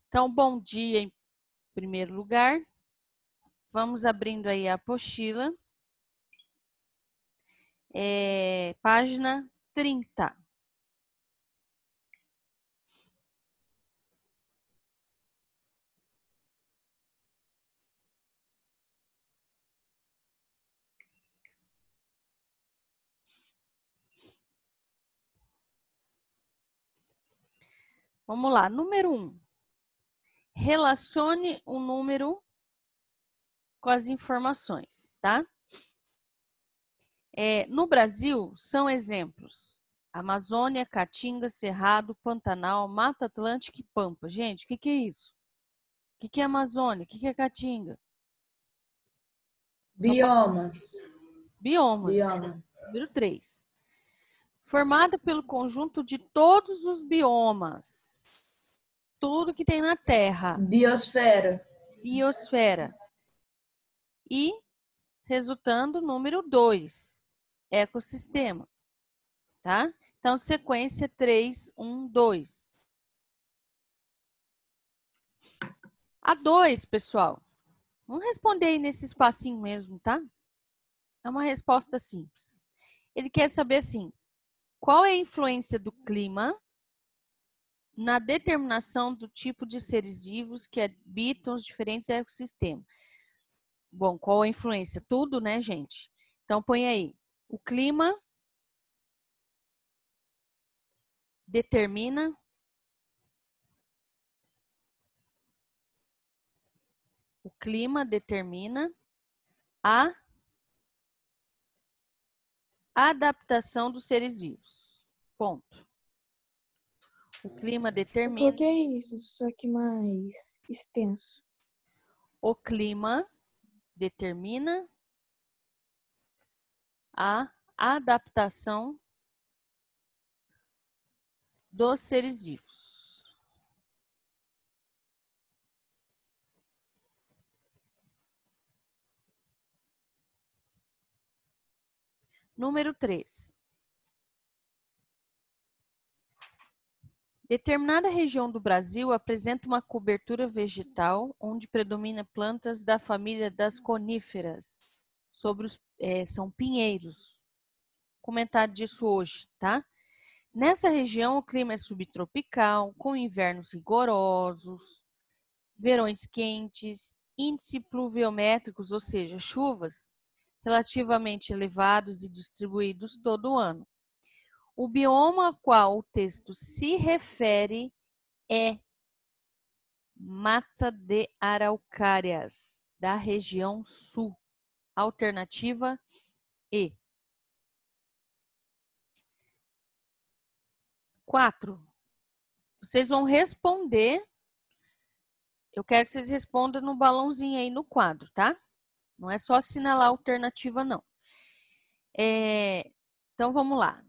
Então, bom dia em primeiro lugar. Vamos abrindo aí a apostila. Página 30. Vamos lá, número 1. Relacione o número com as informações, tá? No Brasil, são exemplos: Amazônia, Caatinga, Cerrado, Pantanal, Mata Atlântica e Pampa. Gente, o que é isso? O que é Amazônia? O que é Caatinga? Biomas. Biomas. Bioma. Número 3. Formada pelo conjunto de todos os biomas. Tudo que tem na Terra. Biosfera. Biosfera. E, resultando, número 2, ecossistema. Tá? Então, sequência 3, 1, 2. A 2, pessoal. Vamos responder aí nesse espacinho mesmo, tá? É uma resposta simples. Ele quer saber assim: qual é a influência do clima na determinação do tipo de seres vivos que habitam os diferentes ecossistemas? Bom, qual a influência? Tudo, né, gente? Então, põe aí. O clima determina a adaptação dos seres vivos. Ponto. O clima determina. O que é isso? Só que mais extenso. O clima determina a adaptação dos seres vivos. Número 3. Determinada região do Brasil apresenta uma cobertura vegetal onde predomina plantas da família das coníferas. São pinheiros. Comentário disso hoje, tá? Nessa região, o clima é subtropical, com invernos rigorosos, verões quentes, índices pluviométricos, ou seja, chuvas, relativamente elevados e distribuídos todo o ano. O bioma a qual o texto se refere é Mata de Araucárias, da região sul. Alternativa E. 4. Vocês vão responder. Eu quero que vocês respondam no balãozinho aí no quadro, tá? Não é só assinalar a alternativa, não. Então, vamos lá.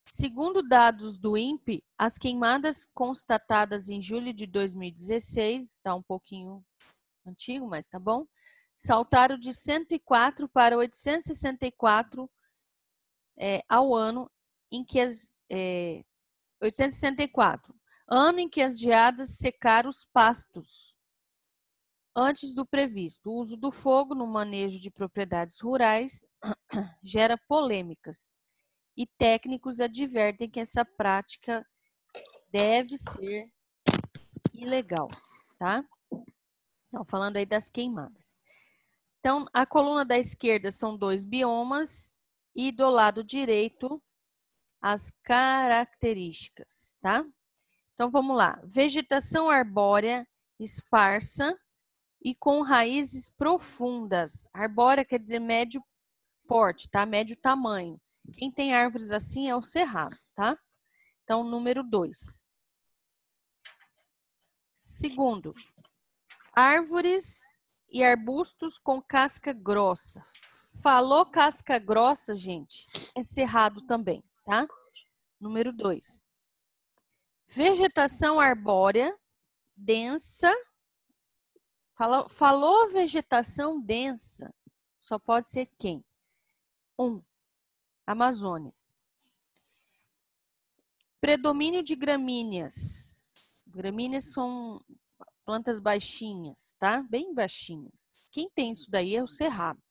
Segundo dados do INPE, as queimadas constatadas em julho de 2016, está um pouquinho antigo, mas tá bom, saltaram de 104 para 864 ao ano em que 864, ano em que as geadas secaram os pastos antes do previsto. O uso do fogo no manejo de propriedades rurais gera polêmicas e técnicos advertem que essa prática deve ser ilegal, tá? Então, falando aí das queimadas. Então, a coluna da esquerda são 2 biomas e do lado direito as características, tá? Então, vamos lá. Vegetação arbórea esparsa e com raízes profundas. Arbórea quer dizer médio porte, tá? Médio tamanho. Quem tem árvores assim é o cerrado, tá? Então, número 2. Segundo, árvores e arbustos com casca grossa. Falou casca grossa, gente, é cerrado também, tá? Número 2. Vegetação arbórea densa. Falou vegetação densa, só pode ser quem? 1. Amazônia. Predomínio de gramíneas. Gramíneas são plantas baixinhas, tá? Bem baixinhas. Quem tem isso daí é o cerrado.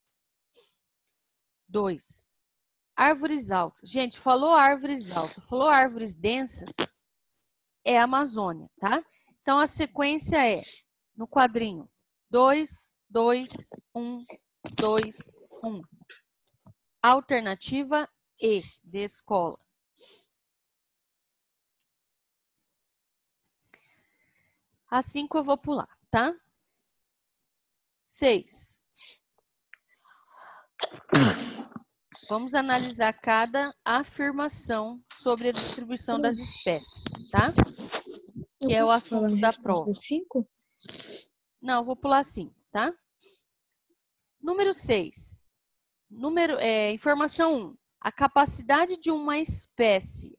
2. Árvores altas. Gente, falou árvores altas, falou árvores densas, é a Amazônia, tá? Então, a sequência é, no quadrinho, 2, 2, 1, 2, 1. Alternativa E, de escola. As 5 eu vou pular, tá? 6. Vamos analisar cada afirmação sobre a distribuição das espécies, tá? Que é o assunto da prova. 5? Não, vou pular 5, tá? Número 6. Informação 1. A capacidade de uma espécie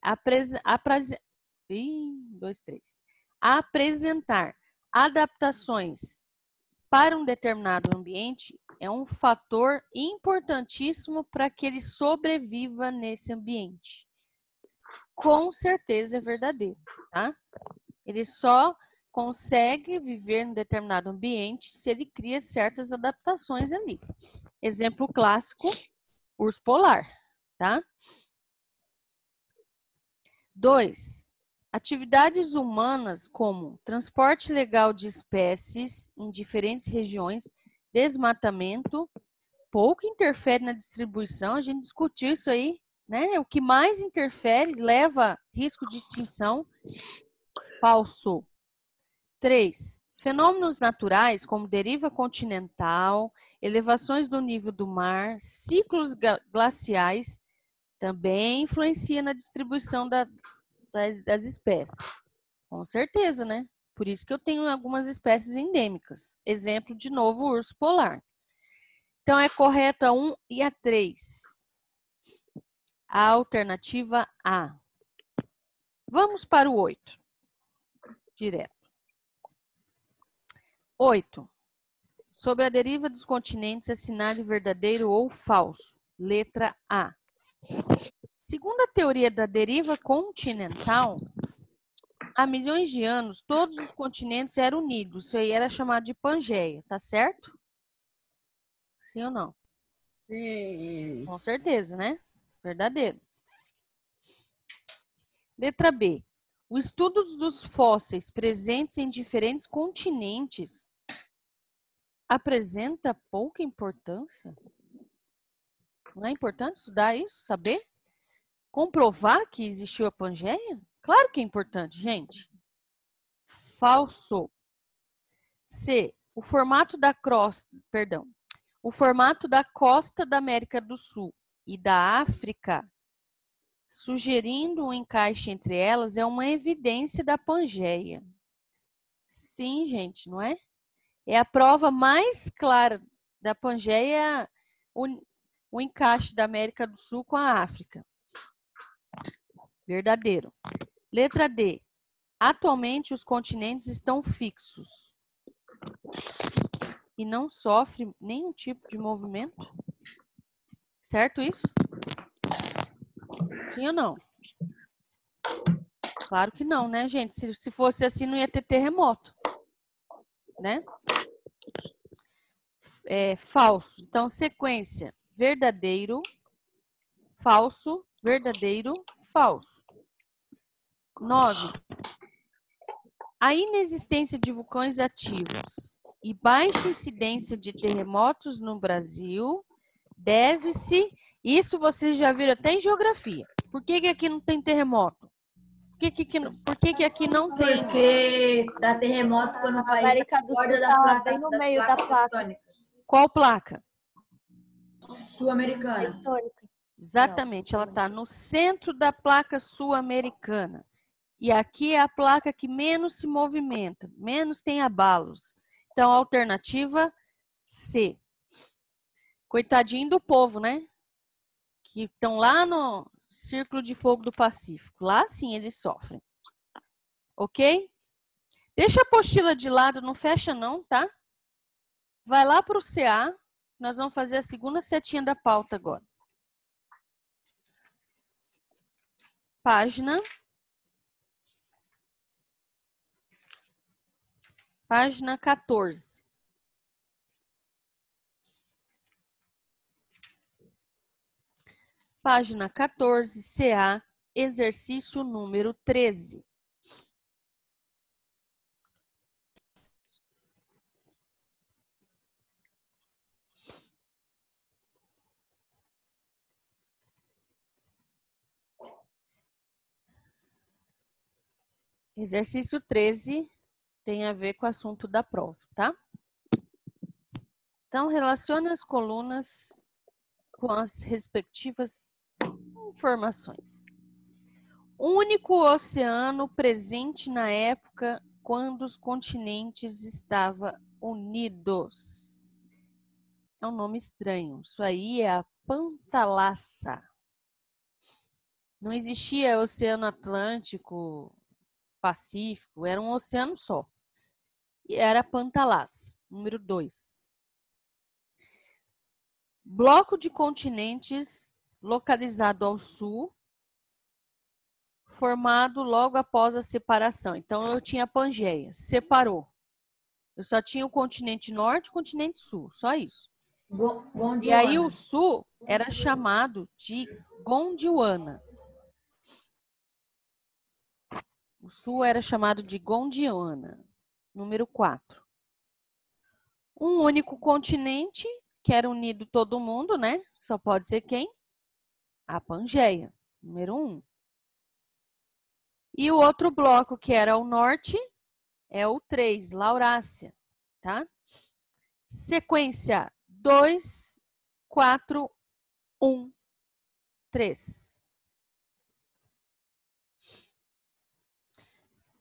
apresentar adaptações para um determinado ambiente é um fator importantíssimo para que ele sobreviva nesse ambiente. Com certeza é verdadeiro, tá? Ele só consegue viver em determinado ambiente se ele cria certas adaptações ali. Exemplo clássico, urso polar, tá? 2. Atividades humanas como transporte legal de espécies em diferentes regiões, desmatamento, pouco interfere na distribuição, a gente discutiu isso aí, né? O que mais interfere, leva risco de extinção, falso. 3. Fenômenos naturais como deriva continental, elevações do nível do mar, ciclos glaciais, também influencia na distribuição das espécies. Com certeza, né? Por isso que eu tenho algumas espécies endêmicas. Exemplo, de novo, o urso polar. Então, é correta a 1 e a 3. A alternativa A. Vamos para o 8. Direto. 8. Sobre a deriva dos continentes, assinale verdadeiro ou falso. Letra A. Segundo a teoria da deriva continental, há milhões de anos, todos os continentes eram unidos. Isso aí era chamado de Pangeia, tá certo? Sim ou não? Sim. Com certeza, né? Verdadeiro. Letra B. O estudo dos fósseis presentes em diferentes continentes apresenta pouca importância? Não é importante estudar isso, saber? Comprovar que existiu a Pangeia? Claro que é importante, gente. Falso. C. O formato da costa da América do Sul e da África, sugerindo um encaixe entre elas, é uma evidência da Pangeia. Sim, gente, não é? É a prova mais clara da Pangeia, o encaixe da América do Sul com a África. Verdadeiro. Letra D. Atualmente, os continentes estão fixos e não sofrem nenhum tipo de movimento. Certo isso? Sim ou não? Claro que não, né, gente? Se fosse assim, não ia ter terremoto, né? É falso. Então, sequência: verdadeiro, falso, verdadeiro, falso. 9. A inexistência de vulcões ativos e baixa incidência de terremotos no Brasil deve-se... Isso vocês já viram até em geografia. Por que aqui não tem terremoto? Por que aqui não tem... Porque dá terremoto quando o país América está do fora Sul da tá placa, bem no das meio da placas placa tectônicas. Qual placa? Sul-americana. tectônica. Exatamente, ela está no centro da placa sul-americana. E aqui é a placa que menos se movimenta, menos tem abalos. Então, a alternativa C. Coitadinho do povo, né? Que estão lá no Círculo de Fogo do Pacífico. Lá sim eles sofrem. Ok? Deixa a apostila de lado, não fecha não, tá? Vai lá para o CA. Nós vamos fazer a segunda setinha da pauta agora. Página 14. Página 14, CA, exercício número 13. Exercício 13 tem a ver com o assunto da prova, tá? Então, relacione as colunas com as respectivas informações. Único oceano presente na época quando os continentes estavam unidos. É um nome estranho. Isso aí é a Pantalassa. Não existia Oceano Atlântico, Pacífico, era um oceano só. E era Pantalassa, número 2. Bloco de continentes localizado ao sul, formado logo após a separação. Então, eu tinha a Pangeia, separou. Eu só tinha o continente norte e o continente sul, só isso. Gondwana. E aí o sul era chamado de Gondwana. O sul era chamado de Gondwana, número 4. Um único continente, que era unido todo mundo, né? Só pode ser quem? A Pangeia, número 1. E o outro bloco, que era o norte, é o 3, Laurásia, tá? Sequência 2, 4, 1, 3.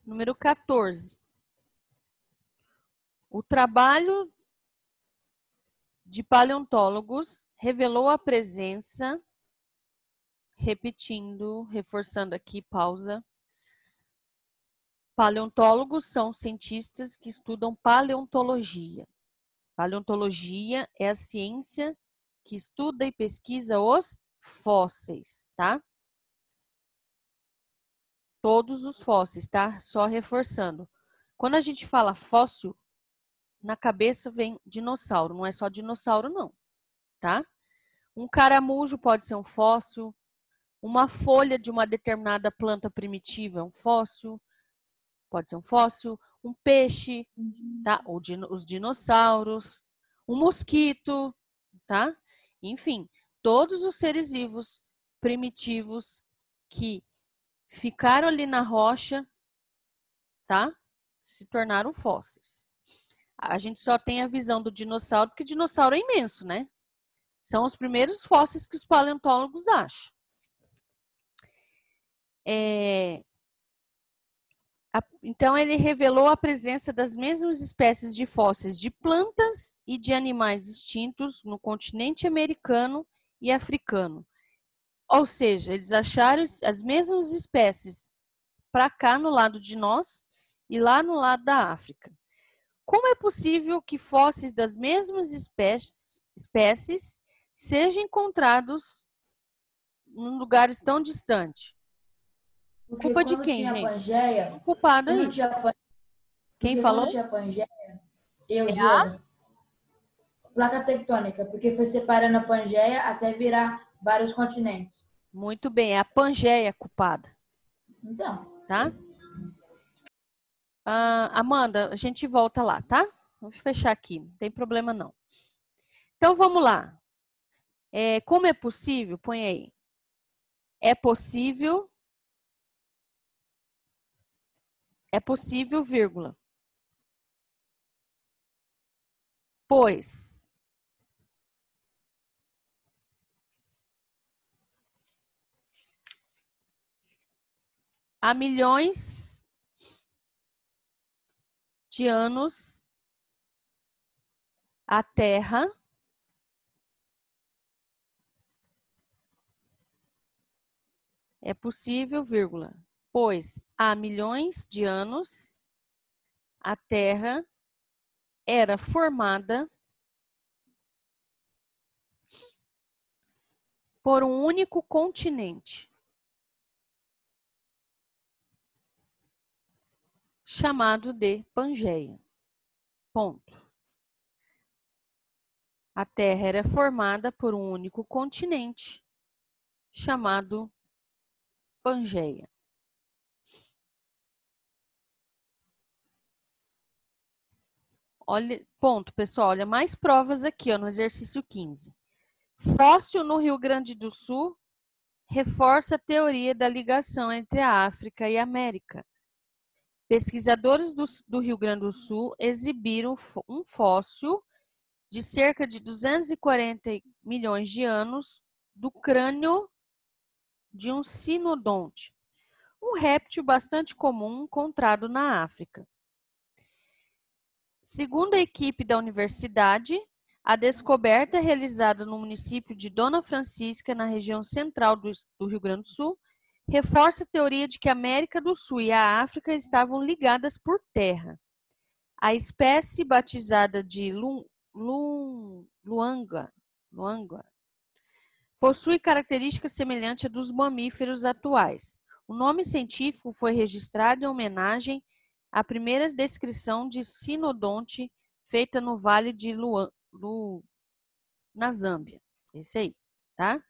Número 14. O trabalho de paleontólogos revelou a presença, repetindo, reforçando aqui, pausa. Paleontólogos são cientistas que estudam paleontologia. Paleontologia é a ciência que estuda e pesquisa os fósseis, tá? Todos os fósseis, tá? Só reforçando. Quando a gente fala fóssil, na cabeça vem dinossauro. Não é só dinossauro, não, tá? Um caramujo pode ser um fóssil. Uma folha de uma determinada planta primitiva é um fóssil. Pode ser um fóssil. Um peixe, tá? Os dinossauros. Um mosquito, tá? Enfim, todos os seres vivos primitivos que ficaram ali na rocha, tá? Se tornaram fósseis. A gente só tem a visão do dinossauro, porque dinossauro é imenso, né? São os primeiros fósseis que os paleontólogos acham. Então, ele revelou a presença das mesmas espécies de fósseis de plantas e de animais extintos no continente americano e africano. Ou seja, eles acharam as mesmas espécies para cá, no lado de nós, e lá no lado da África. Como é possível que fósseis das mesmas espécies sejam encontrados em lugares tão distantes? Porque Culpa de quando quem, tinha gente? Pangeia, O culpado aí. Quem porque falou? quando tinha Pangeia, eu, É Diana, placa tectônica, porque foi separando a Pangeia até virar vários continentes. Muito bem, é a Pangeia culpada, Então, tá? Amanda, a gente volta lá, tá? Vamos fechar aqui, não tem problema não. Então, vamos lá. Como é possível? Põe aí. É possível, vírgula. Pois há milhões de anos a Terra é possível, vírgula. Pois há milhões de anos a Terra era formada por um único continente, chamado de Pangeia. Ponto. A Terra era formada por um único continente, chamado Pangeia. Olha, ponto, pessoal. Olha, mais provas aqui, ó, no exercício 15. Fóssil no Rio Grande do Sul reforça a teoria da ligação entre a África e a América. Pesquisadores do Rio Grande do Sul exibiram um fóssil de cerca de 240 milhões de anos do crânio de um sinodonte, um réptil bastante comum encontrado na África. Segundo a equipe da universidade, a descoberta realizada no município de Dona Francisca, na região central do Rio Grande do Sul, reforça a teoria de que a América do Sul e a África estavam ligadas por terra. A espécie batizada de luanga possui características semelhantes à dos mamíferos atuais. O nome científico foi registrado em homenagem à primeira descrição de sinodonte feita no Vale de na Zâmbia. Esse aí, tá?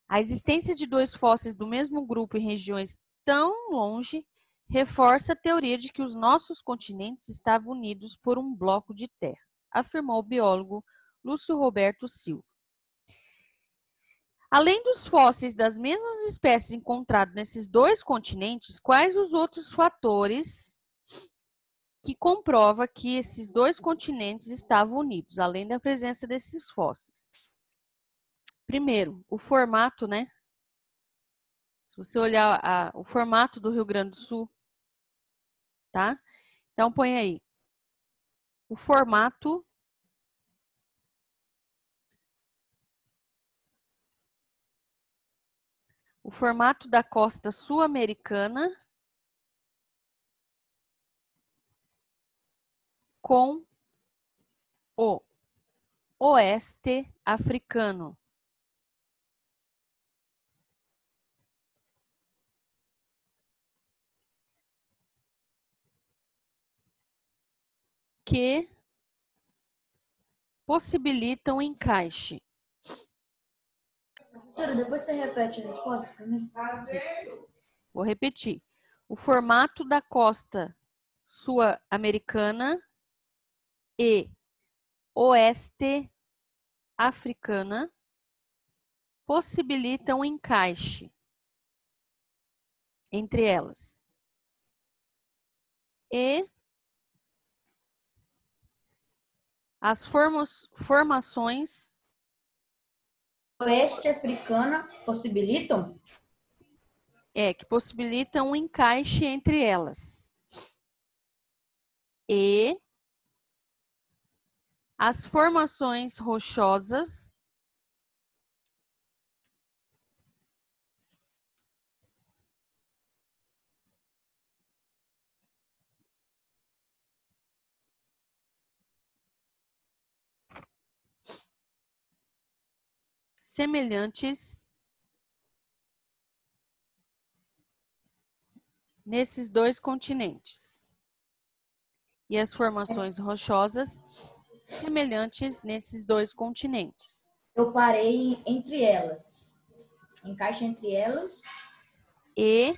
A existência de dois fósseis do mesmo grupo em regiões tão longe reforça a teoria de que os nossos continentes estavam unidos por um bloco de terra, afirmou o biólogo Lúcio Roberto Silva. Além dos fósseis das mesmas espécies encontrados nesses dois continentes, quais os outros fatores que comprovam que esses dois continentes estavam unidos, além da presença desses fósseis? Primeiro, o formato, né? Se você olhar o formato do Rio Grande do Sul, tá? Então, põe aí. O formato da costa sul-americana com o oeste africano. Que possibilitam o encaixe. Professora, depois você repete a resposta para mim? Vou repetir. O formato da costa sul-americana e oeste africana possibilitam o encaixe entre elas. E as formações Oeste africana possibilitam? que possibilitam um encaixe entre elas. E as formações rochosas semelhantes nesses dois continentes. E as formações rochosas semelhantes nesses dois continentes. Eu parei entre elas. Encaixa entre elas. E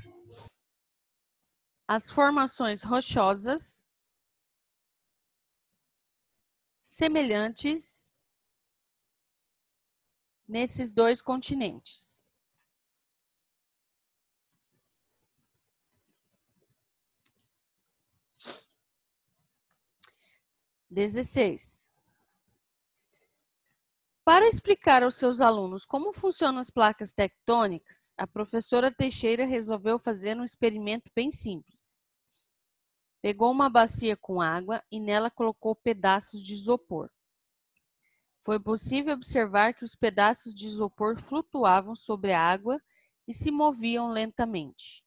as formações rochosas semelhantes nesses dois continentes. 16. Para explicar aos seus alunos como funcionam as placas tectônicas, a professora Teixeira resolveu fazer um experimento bem simples. Pegou uma bacia com água e nela colocou pedaços de isopor. Foi possível observar que os pedaços de isopor flutuavam sobre a água e se moviam lentamente.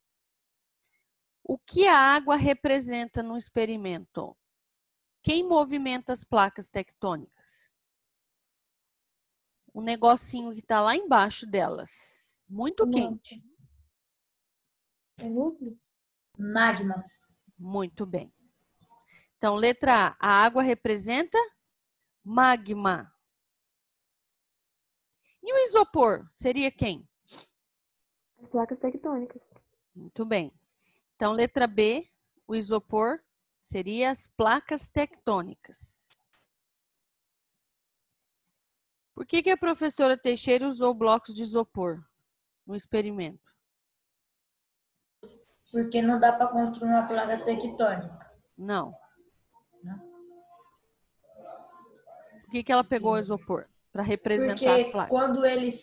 O que a água representa no experimento? Quem movimenta as placas tectônicas? O negocinho que está lá embaixo delas. Muito quente. É núcleo? Magma. Muito bem. Então, letra A, a água representa magma. E o isopor seria quem? As placas tectônicas. Muito bem. Então, letra B, o isopor seria as placas tectônicas. Por que a professora Teixeira usou blocos de isopor no experimento? Porque não dá para construir uma placa tectônica. Não. Não. Por que ela pegou o isopor? Para representar as Porque placas. quando eles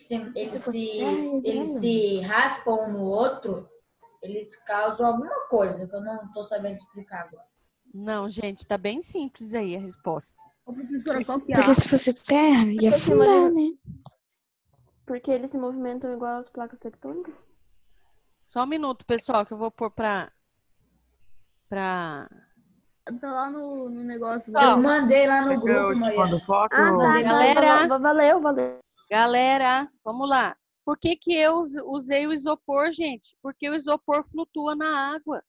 se raspam um no outro, eles causam alguma coisa que eu não estou sabendo explicar agora. Não, gente, tá bem simples aí a resposta. Ô, professora, qual que é? Porque se fosse terra, ia afundar, né? Porque eles se movimentam igual as placas tectônicas? Só um minuto, pessoal, que eu vou pôr pra... Tá lá no negócio. Eu mandei lá no grupo, Maria. Galera. Valeu. Galera, vamos lá. Por que eu usei o isopor, gente? Porque o isopor flutua na água.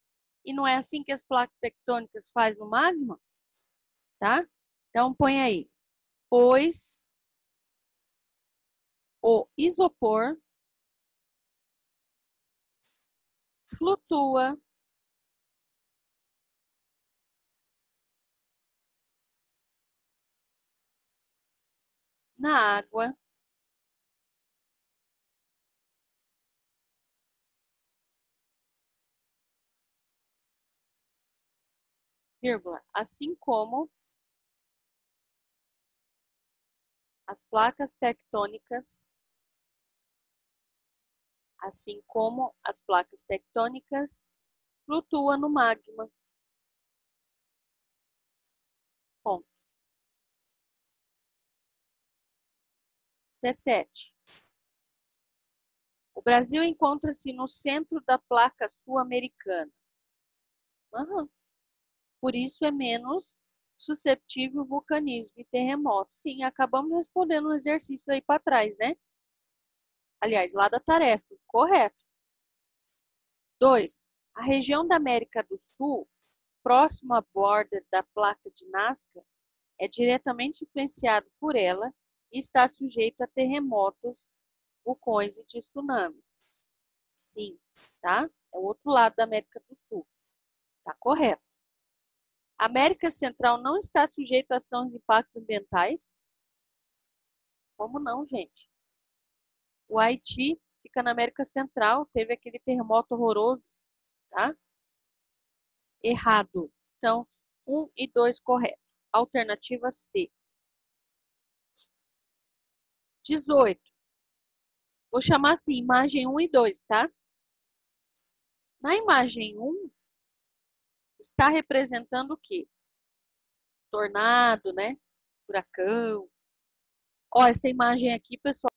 E não é assim que as placas tectônicas fazem no magma? Tá? Então, põe aí. Pois o isopor flutua na água vírgula, assim como as placas tectônicas, flutuam no magma. Ponto. 17. O Brasil encontra-se no centro da placa sul-americana. Por isso é menos susceptível ao vulcanismo e terremotos. Sim, acabamos respondendo um exercício aí para trás, né? Aliás, lá da tarefa. Correto. 2. A região da América do Sul, próxima à borda da placa de Nazca, é diretamente influenciado por ela e está sujeito a terremotos, vulcões e tsunamis. Sim, tá? É o outro lado da América do Sul. Tá correto. A América Central não está sujeita a ações e impactos ambientais? Como não, gente? O Haiti fica na América Central, teve aquele terremoto horroroso, tá? Errado. Então, 1 e 2 correto. Alternativa C. 18. Vou chamar assim, imagem 1 e 2, tá? Na imagem 1, está representando o quê? Tornado, né? Furacão. Ó, essa imagem aqui, pessoal,